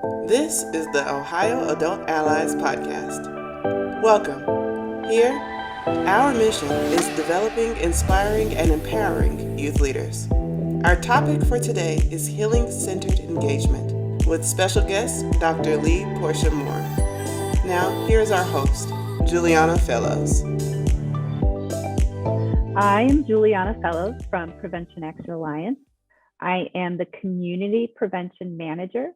This is the Ohio Adult Allies Podcast. Welcome. Here, our mission is developing, inspiring, and empowering youth leaders. Our topic for today is healing-centered engagement with special guest Dr. Lee Portia Moore. Now, here's our host, Juliana Fellows. I am Juliana Fellows from Prevention Action Alliance. I am the Community Prevention Manager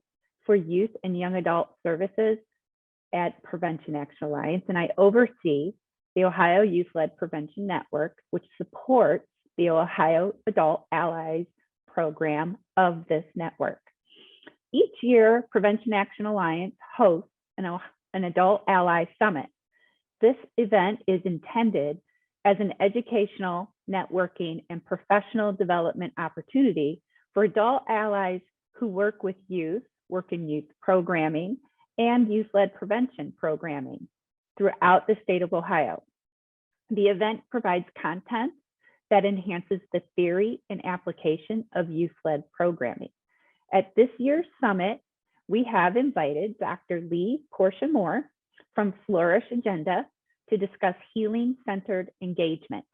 for Youth and Young Adult Services at Prevention Action Alliance, and I oversee the Ohio Youth-Led Prevention Network, which supports the Ohio Adult Allies program of this network. Each year, Prevention Action Alliance hosts an Adult Ally Summit. This event is intended as an educational, networking, and professional development opportunity for adult allies who work with youth, work in youth programming, and youth-led prevention programming throughout the state of Ohio. The event provides content that enhances the theory and application of youth-led programming. At this year's summit, we have invited Dr. Lee Portia Moore from Flourish Agenda to discuss healing-centered engagement.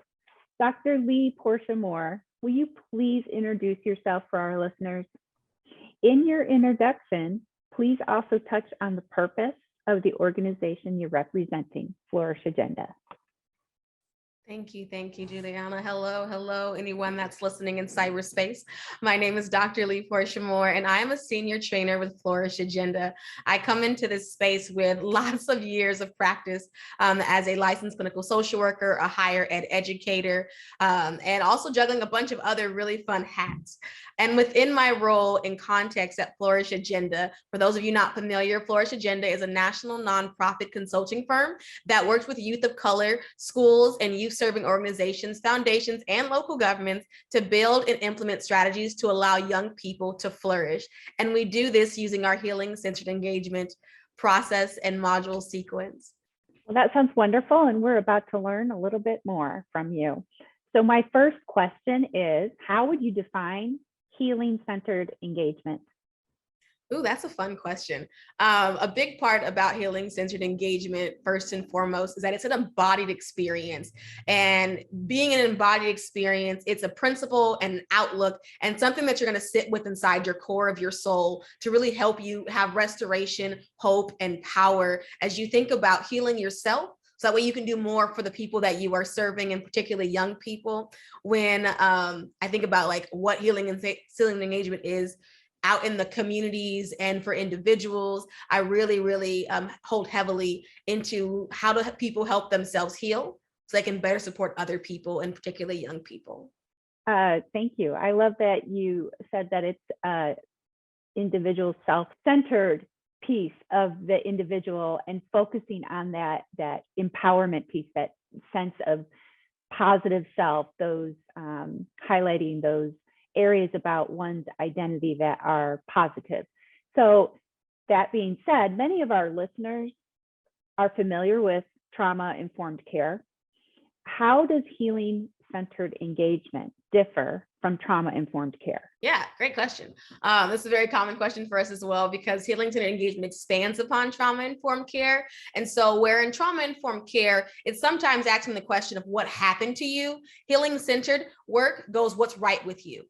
Dr. Lee Portia Moore, will you please introduce yourself for our listeners? In your introduction, please also touch on the purpose of the organization you're representing, Flourish Agenda. Thank you, Juliana. Hello, anyone that's listening in cyberspace. My name is Dr. Lee Portia Moore, and I am a senior trainer with Flourish Agenda. I come into this space with lots of years of practice as a licensed clinical social worker, a higher ed educator, and also juggling a bunch of other really fun hats. And within my role in context at Flourish Agenda, for those of you not familiar, Flourish Agenda is a national nonprofit consulting firm that works with youth of color, schools, and youth-serving organizations, foundations, and local governments to build and implement strategies to allow young people to flourish. And we do this using our healing-centered engagement process and module sequence. Well, that sounds wonderful, and we're about to learn a little bit more from you. So my first question is, how would you define healing-centered engagement? Ooh, that's a fun question. A big part about healing-centered engagement, first and foremost, is that it's an embodied experience. And being an embodied experience, it's a principle and an outlook and something that you're going to sit with inside your core of your soul to really help you have restoration, hope, and power as you think about healing yourself. So that way you can do more for the people that you are serving, and particularly young people. When I think about like what healing and engagement is out in the communities and for individuals, I really hold heavily into how do people help themselves heal so they can better support other people, and particularly young people. Thank you. I love that you said that it's individual self-centered piece of the individual and focusing on that empowerment piece, that sense of positive self, those highlighting those areas about one's identity that are positive. So that being said, many of our listeners are familiar with trauma-informed care. How does healing-centered engagement differ from trauma-informed care? Yeah, great question. This is a very common question for us as well, because healing-centered engagement expands upon trauma-informed care. And so where in trauma-informed care, it's sometimes asking the question of what happened to you. Healing-centered work goes what's right with you.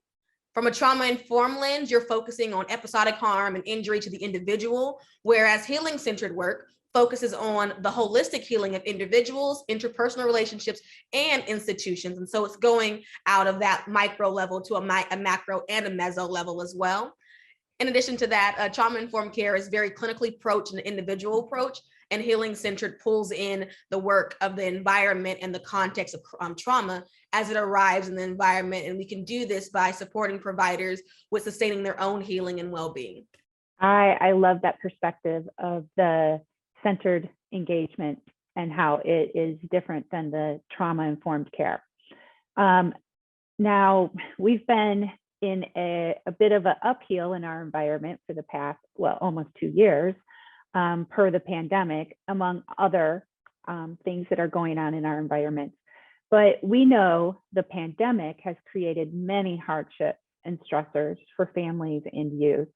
From a trauma-informed lens, you're focusing on episodic harm and injury to the individual, whereas healing-centered work focuses on the holistic healing of individuals, interpersonal relationships, and institutions. And so it's going out of that micro level to a macro and a meso level as well. In addition to that, trauma-informed care is very clinically approached and individual approach, and healing-centered pulls in the work of the environment and the context of trauma as it arrives in the environment. And we can do this by supporting providers with sustaining their own healing and well-being. I love that perspective of the centered engagement and how it is different than the trauma-informed care. Now, we've been in a bit of an uphill in our environment for the past, almost 2 years, per the pandemic, among other things that are going on in our environment. But we know the pandemic has created many hardships and stressors for families and youth.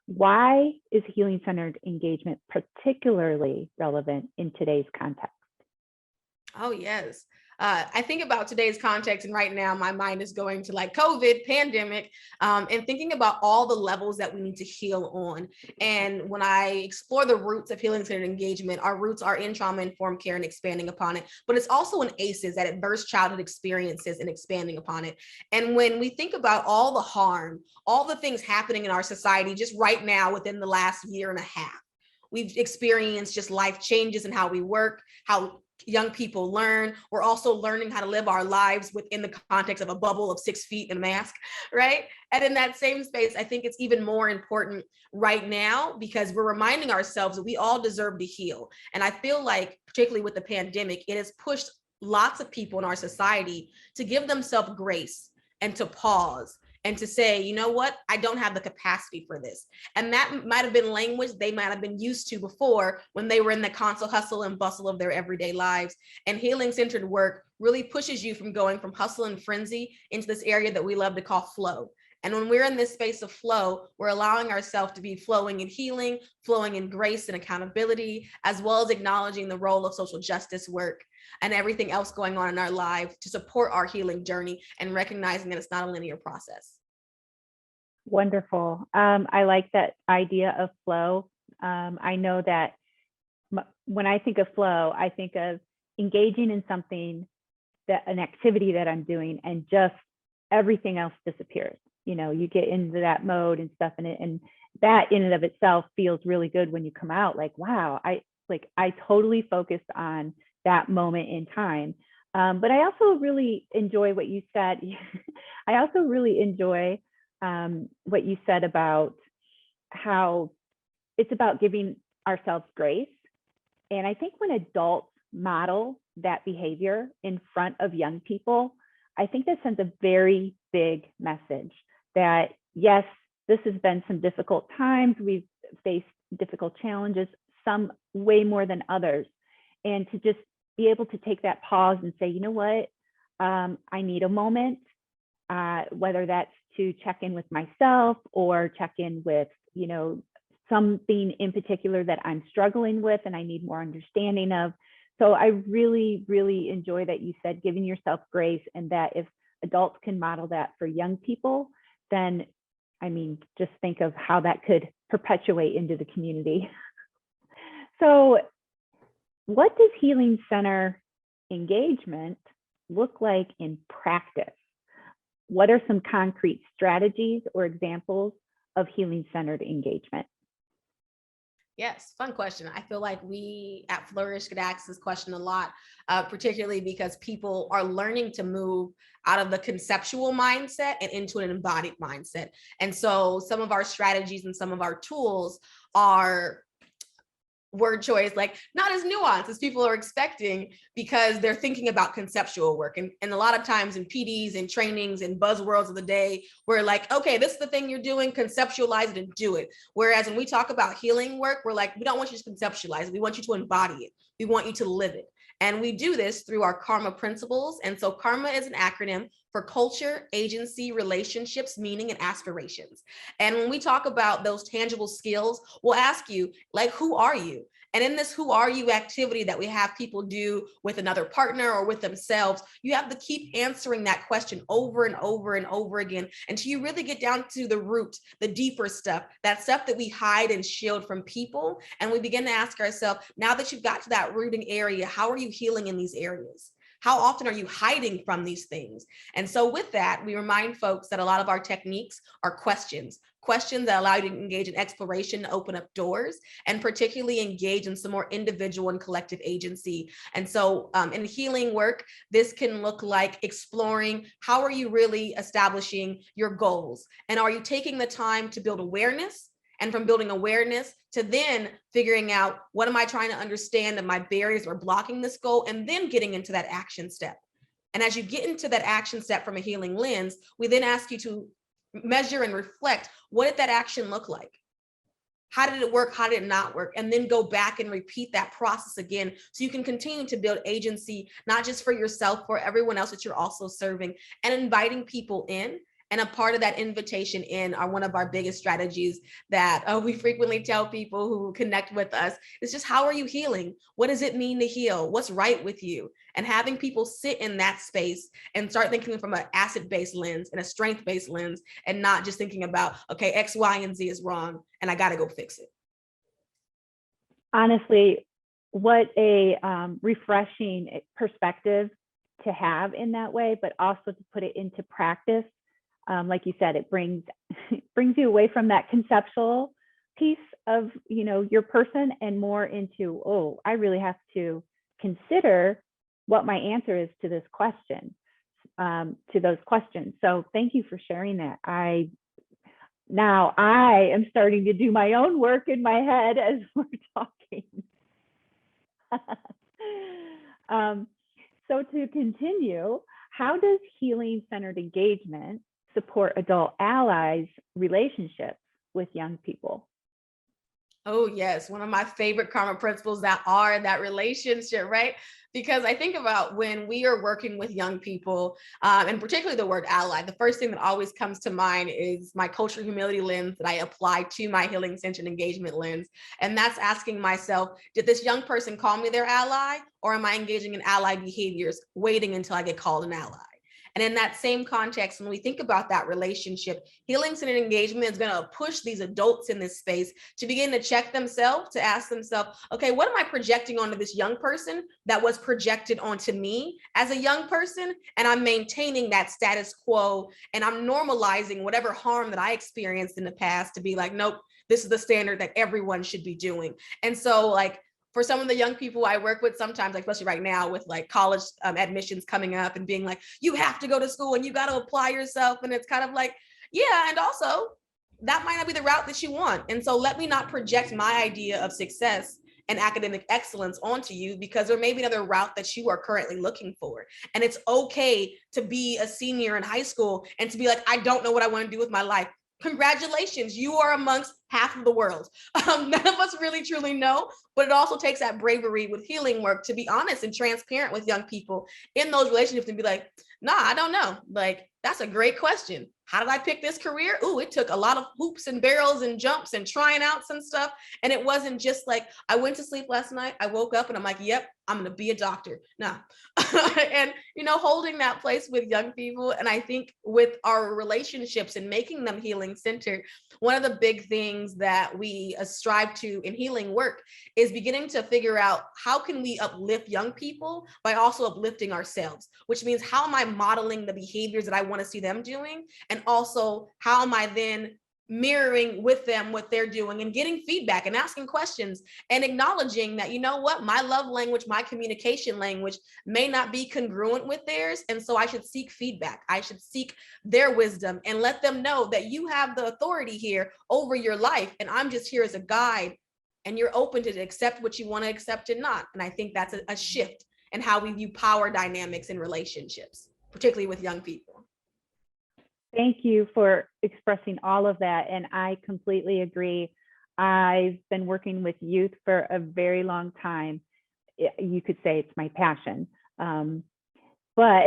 Why is healing-centered engagement particularly relevant in today's context? Oh, yes. I think about today's context, and right now my mind is going to like COVID, pandemic, and thinking about all the levels that we need to heal on. And when I explore the roots of healing-centered engagement, our roots are in trauma-informed care and expanding upon it, but it's also in ACEs, that adverse childhood experiences, and expanding upon it. And when we think about all the harm, all the things happening in our society just right now within the last year and a half, we've experienced just life changes in how we work, how young people learn. We're also learning how to live our lives within the context of a bubble of 6 feet and a mask, right? And in that same space, I think it's even more important right now because we're reminding ourselves that we all deserve to heal. And I feel like, particularly with the pandemic, it has pushed lots of people in our society to give themselves grace and to pause and to say, you know what, I don't have the capacity for this. And that might have been language they might have been used to before when they were in the constant hustle and bustle of their everyday lives. And healing-centered work really pushes you from going from hustle and frenzy into this area that we love to call flow. And when we're in this space of flow, we're allowing ourselves to be flowing in healing, flowing in grace and accountability, as well as acknowledging the role of social justice work and everything else going on in our lives to support our healing journey and recognizing that it's not a linear process. Wonderful. I like that idea of flow. I know that when I think of flow, I think of engaging in something, that an activity that I'm doing, and just everything else disappears. You know, you get into that mode and stuff in it, and that in and of itself feels really good when you come out. Like, wow, I totally focused on that moment in time. But I also really enjoy what you said. I also really enjoy what you said about how it's about giving ourselves grace. And I think when adults model that behavior in front of young people, I think that sends a very big message that, yes, this has been some difficult times. We've faced difficult challenges, some way more than others. And to just be able to take that pause and say, you know what, I need a moment, whether that's to check in with myself or check in with, you know, something in particular that I'm struggling with and I need more understanding of. So I really, really enjoy that you said giving yourself grace, and that if adults can model that for young people, then, I mean, just think of how that could perpetuate into the community. So what does healing center engagement look like in practice? What are some concrete strategies or examples of healing-centered engagement? Yes, fun question. I feel like we at Flourish get asked this question a lot, particularly because people are learning to move out of the conceptual mindset and into an embodied mindset. And so some of our strategies and some of our tools are word choice, like not as nuanced as people are expecting, because they're thinking about conceptual work. And a lot of times in PDs and trainings and buzzwords of the day, we're like, okay, this is the thing you're doing, conceptualize it and do it. Whereas when we talk about healing work, we're like, we don't want you to conceptualize it. We want you to embody it. We want you to live it. And we do this through our karma principles. And so karma is an acronym for culture, agency, relationships, meaning, and aspirations. And when we talk about those tangible skills, we'll ask you, like, who are you? And in this who are you activity that we have people do with another partner or with themselves, you have to keep answering that question over and over and over again until you really get down to the root, the deeper stuff, that stuff that we hide and shield from people. And we begin to ask ourselves, now that you've got to that rooting area, how are you healing in these areas? How often are you hiding from these things? And so with that, we remind folks that a lot of our techniques are questions that allow you to engage in exploration, to open up doors, and particularly engage in some more individual and collective agency. And so in healing work, this can look like exploring, how are you really establishing your goals? And are you taking the time to build awareness? And from building awareness to then figuring out, what am I trying to understand that my barriers are blocking this goal, and then getting into that action step. And as you get into that action step from a healing lens, we then ask you to measure and reflect, what did that action look like? How did it work? How did it not work? And then go back and repeat that process again, so you can continue to build agency, not just for yourself, for everyone else that you're also serving, and inviting people in And a part of that invitation in are one of our biggest strategies that we frequently tell people who connect with us is just, how are you healing? What does it mean to heal? What's right with you? And having people sit in that space and start thinking from an asset-based lens and a strength-based lens, and not just thinking about, okay, X, Y, and Z is wrong and I got to go fix it. Honestly, what a refreshing perspective to have in that way, but also to put it into practice. Like you said, it brings you away from that conceptual piece of, your person, and more into, oh, I really have to consider what my answer is to this question, to those questions. So thank you for sharing that. Now I am starting to do my own work in my head as we're talking. So to continue, how does healing-centered engagement support adult allies' relationships with young people? Oh, yes. One of my favorite karma principles that are in that relationship, right? Because I think about when we are working with young people, and particularly the word ally, the first thing that always comes to mind is my cultural humility lens that I apply to my healing-centered engagement lens. And that's asking myself, did this young person call me their ally, or am I engaging in ally behaviors, waiting until I get called an ally? And in that same context, when we think about that relationship, healing-centered engagement is going to push these adults in this space to begin to check themselves, to ask themselves, okay, what am I projecting onto this young person that was projected onto me as a young person? And I'm maintaining that status quo, and I'm normalizing whatever harm that I experienced in the past to be like, nope, this is the standard that everyone should be doing. And so, like, for some of the young people I work with sometimes, like especially right now with like college admissions coming up and being like, you have to go to school and you got to apply yourself. And it's kind of like, yeah, and also that might not be the route that you want. And so let me not project my idea of success and academic excellence onto you, because there may be another route that you are currently looking for. And it's okay to be a senior in high school and to be like, I don't know what I want to do with my life. Congratulations, you are amongst half of the world. None of us really truly know, but it also takes that bravery with healing work to be honest and transparent with young people in those relationships and be like, nah, I don't know. Like, that's a great question. How did I pick this career? Ooh, it took a lot of hoops and barrels and jumps and trying out some stuff. And it wasn't just like, I went to sleep last night, I woke up and I'm like, yep, I'm going to be a doctor. No. And, holding that place with young people. And I think with our relationships and making them healing centered, one of the big things that we strive to in healing work is beginning to figure out how can we uplift young people by also uplifting ourselves, which means how am I modeling the behaviors that I want to see them doing? And also how am I then mirroring with them what they're doing and getting feedback and asking questions and acknowledging that, my love language, my communication language may not be congruent with theirs. And so I should seek feedback. I should seek their wisdom and let them know that you have the authority here over your life. And I'm just here as a guide, and you're open to accept what you want to accept and not. And I think that's a shift in how we view power dynamics in relationships, particularly with young people. Thank you for expressing all of that. And I completely agree. I've been working with youth for a very long time. You could say it's my passion. But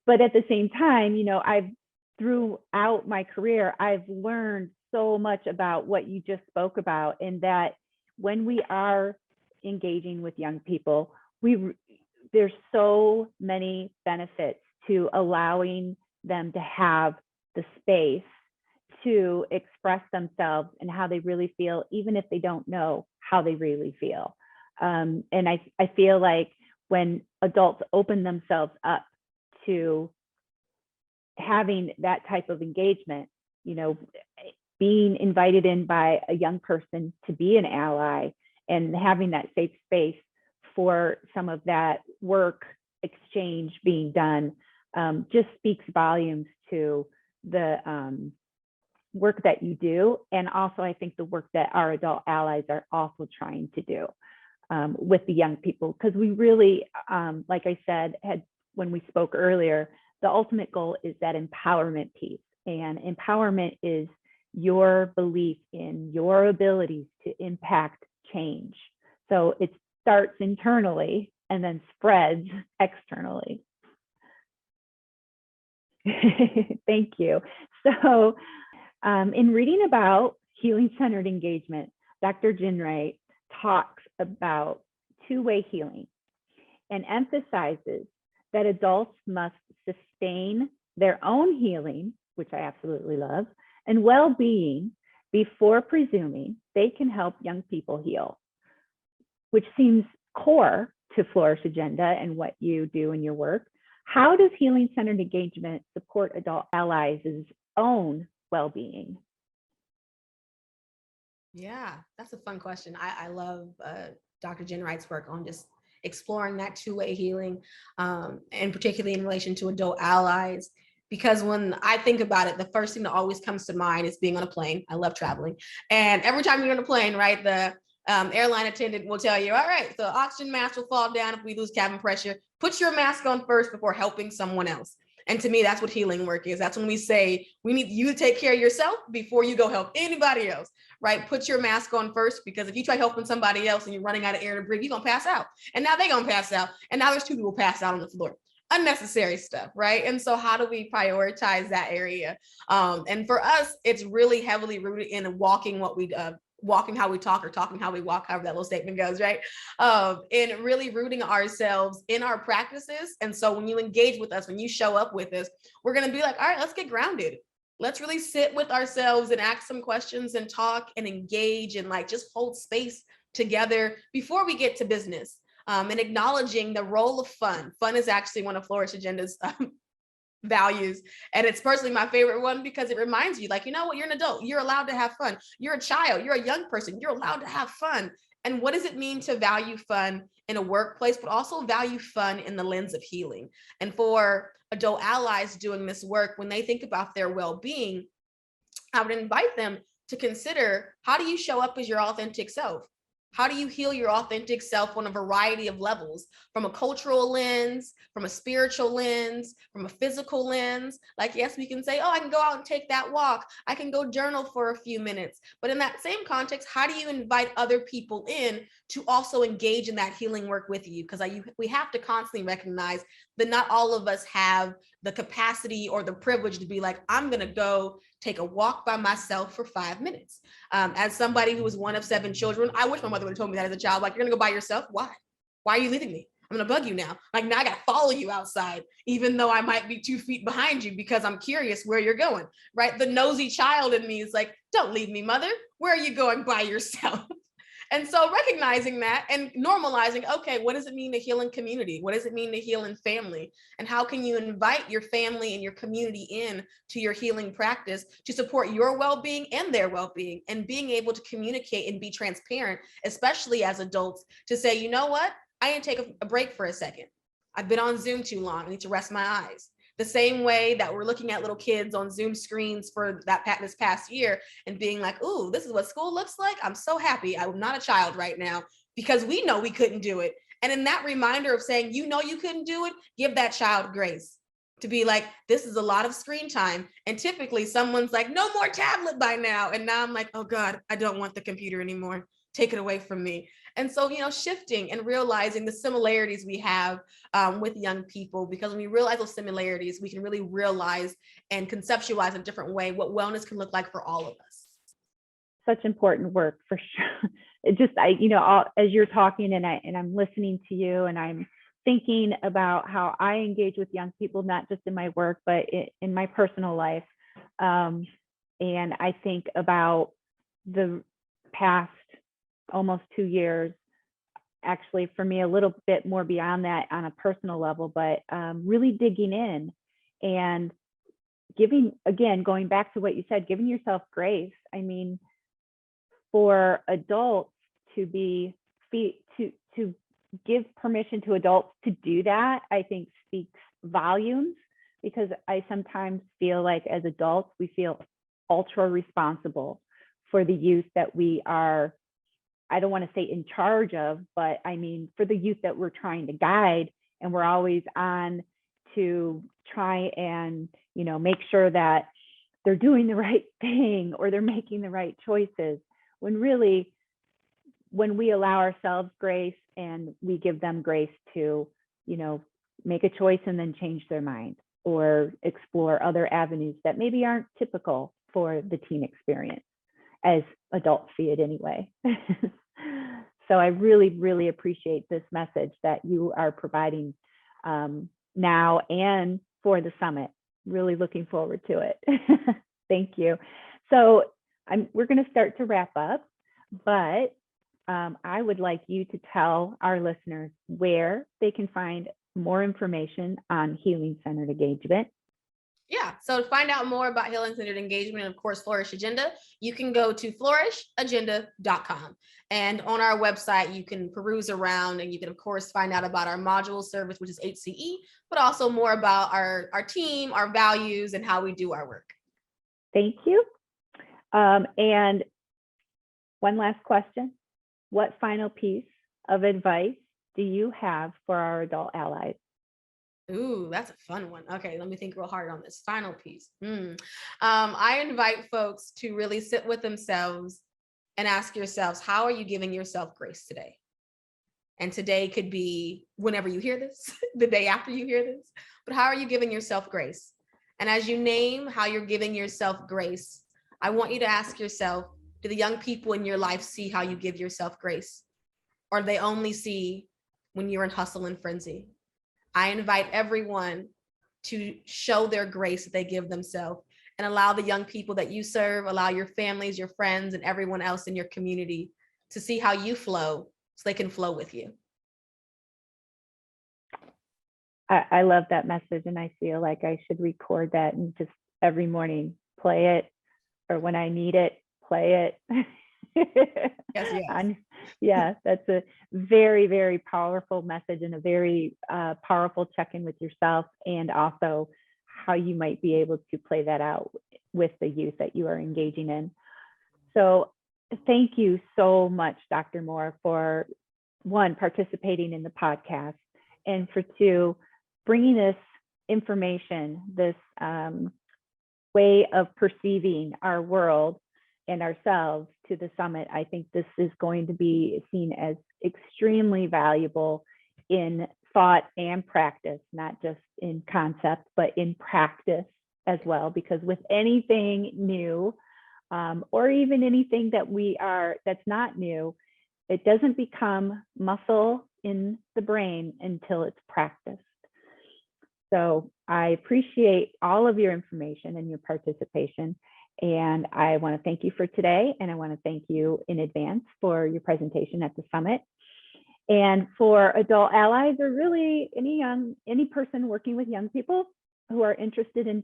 but at the same time, I've throughout my career, I've learned so much about what you just spoke about, and that when we are engaging with young people, there's so many benefits to allowing them to have the space to express themselves and how they really feel, even if they don't know how they really feel. And I feel like when adults open themselves up to having that type of engagement, being invited in by a young person to be an ally and having that safe space for some of that work exchange being done, just speaks volumes to the work that you do. And also, I think the work that our adult allies are also trying to do with the young people, because we really, like I said, when we spoke earlier, the ultimate goal is that empowerment piece. And empowerment is your belief in your abilities to impact change. So it starts internally and then spreads externally. Thank you. So in reading about healing-centered engagement, Dr. Ginwright talks about two-way healing and emphasizes that adults must sustain their own healing, which I absolutely love, and well-being before presuming they can help young people heal, which seems core to Flourish Agenda and what you do in your work. How does healing-centered engagement support adult allies' own well-being? Yeah, that's a fun question. I love Dr. Jen Wright's work on just exploring that two-way healing, and particularly in relation to adult allies. Because when I think about it, the first thing that always comes to mind is being on a plane. I love traveling. And every time you're on a plane, right, the airline attendant will tell you, all right, the oxygen mask will fall down if we lose cabin pressure. Put your mask on first before helping someone else. And to me, that's what healing work is. That's when we say, we need you to take care of yourself before you go help anybody else, right? Put your mask on first, because if you try helping somebody else and you're running out of air to breathe, you're gonna pass out. And now they're gonna pass out. And now there's two people pass out on the floor. Unnecessary stuff, right? And so how do we prioritize that area? And for us, it's really heavily rooted in walking what we walking how we talk, or talking how we walk, however that little statement goes, right? And really rooting ourselves in our practices. And so when you engage with us, when you show up with us, we're going to be like, all right, let's get grounded. Let's really sit with ourselves and ask some questions and talk and engage and like just hold space together before we get to business. And acknowledging the role of fun. Fun is actually one of Flourish Agenda's values. And it's personally my favorite one, because it reminds you, like, you know what, you're an adult, you're allowed to have fun. You're a child, you're a young person, you're allowed to have fun. And what does it mean to value fun in a workplace, but also value fun in the lens of healing? And for adult allies doing this work, when they think about their well-being, I would invite them to consider, how do you show up as your authentic self? How do you heal your authentic self on a variety of levels, from a cultural lens, from a spiritual lens, from a physical lens? Like, yes, we can say, oh, I can go out and take that walk. I can go journal for a few minutes. But in that same context, how do you invite other people in to also engage in that healing work with you? Because we have to constantly recognize that not all of us have the capacity or the privilege to be like, I'm going to go take a walk by myself for 5 minutes. As somebody who was one of 7 children, I wish my mother would have told me that as a child. Like, you're gonna go by yourself? Why? Why are you leaving me? I'm gonna bug you now. Like, now I gotta follow you outside, even though I might be 2 feet behind you, because I'm curious where you're going, right? The nosy child in me is like, don't leave me, mother. Where are you going by yourself? And so recognizing that and normalizing, okay, what does it mean to heal in community? What does it mean to heal in family? And how can you invite your family and your community in to your healing practice to support your well-being and their well-being, and being able to communicate and be transparent, especially as adults, to say, you know what? I need to take a break for a second. I've been on Zoom too long. I need to rest my eyes. The same way that we're looking at little kids on Zoom screens for this past year and being like, ooh, this is what school looks like. I'm so happy I'm not a child right now, because we know we couldn't do it. And in that reminder of saying, you know, you couldn't do it, give that child grace to be like, this is a lot of screen time. And typically someone's like, no more tablet by now. And now I'm like, oh God, I don't want the computer anymore. Take it away from me. And so, you know, shifting and realizing the similarities we have with young people, because when we realize those similarities, we can really realize and conceptualize in a different way what wellness can look like for all of us. Such important work, for sure. It just, as you're talking and I'm listening to you, and I'm thinking about how I engage with young people, not just in my work, but in my personal life. And I think about the past almost 2 years, actually for me a little bit more beyond that on a personal level, but really digging in and giving, again, going back to what you said, giving yourself grace. I mean, for adults to give permission to adults to do that, I think speaks volumes, because I sometimes feel like as adults, we feel ultra responsible for the youth that we are, I don't want to say in charge of, but I mean, for the youth that we're trying to guide, and we're always on to try and, make sure that they're doing the right thing or they're making the right choices, when really, when we allow ourselves grace and we give them grace to, make a choice and then change their mind, or explore other avenues that maybe aren't typical for the teen experience, as adults see it anyway. So I really, really appreciate this message that you are providing now and for the summit. Really looking forward to it. Thank you. So we're going to start to wrap up, but I would like you to tell our listeners where they can find more information on healing-centered engagement. Yeah, so to find out more about healing-centered engagement and, of course, Flourish Agenda, you can go to flourishagenda.com. And on our website, you can peruse around and you can, of course, find out about our module service, which is HCE, but also more about our team, our values, and how we do our work. Thank you. And one last question. What final piece of advice do you have for our adult allies? Ooh, that's a fun one. Okay, let me think real hard on this final piece. I invite folks to really sit with themselves and ask yourselves, how are you giving yourself grace today? And today could be whenever you hear this, the day after you hear this, but how are you giving yourself grace? And as you name how you're giving yourself grace, I want you to ask yourself, do the young people in your life see how you give yourself grace? Or do they only see when you're in hustle and frenzy? I invite everyone to show their grace that they give themselves and allow the young people that you serve, allow your families, your friends, and everyone else in your community to see how you flow so they can flow with you. I love that message, and I feel like I should record that and just every morning play it, or when I need it, play it. Yes. Yeah, that's a very, very powerful message and a very powerful check-in with yourself, and also how you might be able to play that out with the youth that you are engaging in. So thank you so much, Dr. Moore, for one, participating in the podcast, and for two, bringing this information, this way of perceiving our world and ourselves to the summit. I think this is going to be seen as extremely valuable in thought and practice, not just in concept, but in practice as well, because with anything new, or even anything that's not new, it doesn't become muscle in the brain until it's practiced. So I appreciate all of your information and your participation. And I want to thank you for today. And I want to thank you in advance for your presentation at the summit. And for adult allies, or really any person working with young people who are interested in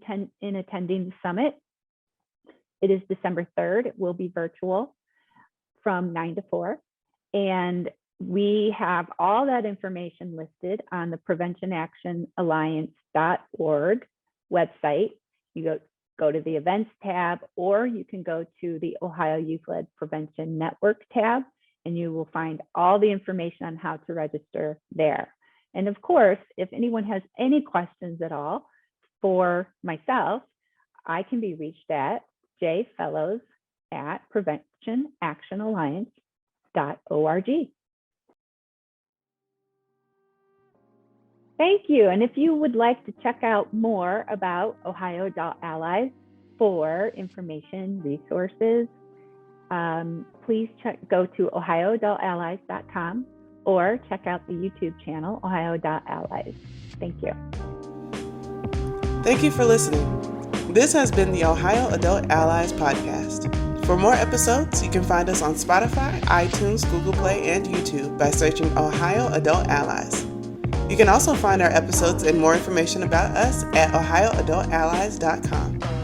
attending the summit, it is December 3rd. It will be virtual from 9 to 4. And we have all that information listed on the preventionactionalliance.org website. You go to the events tab, or you can go to the Ohio Youth-Led Prevention Network tab, and you will find all the information on how to register there. And of course, if anyone has any questions at all for myself, I can be reached at jfellows@preventionactionalliance.org. Thank you. And if you would like to check out more about Ohio Adult Allies for information, resources, please go to ohioadultallies.com or check out the YouTube channel, Ohio Adult Allies. Thank you. Thank you for listening. This has been the Ohio Adult Allies podcast. For more episodes, you can find us on Spotify, iTunes, Google Play, and YouTube by searching Ohio Adult Allies. You can also find our episodes and more information about us at ohioadultallies.com.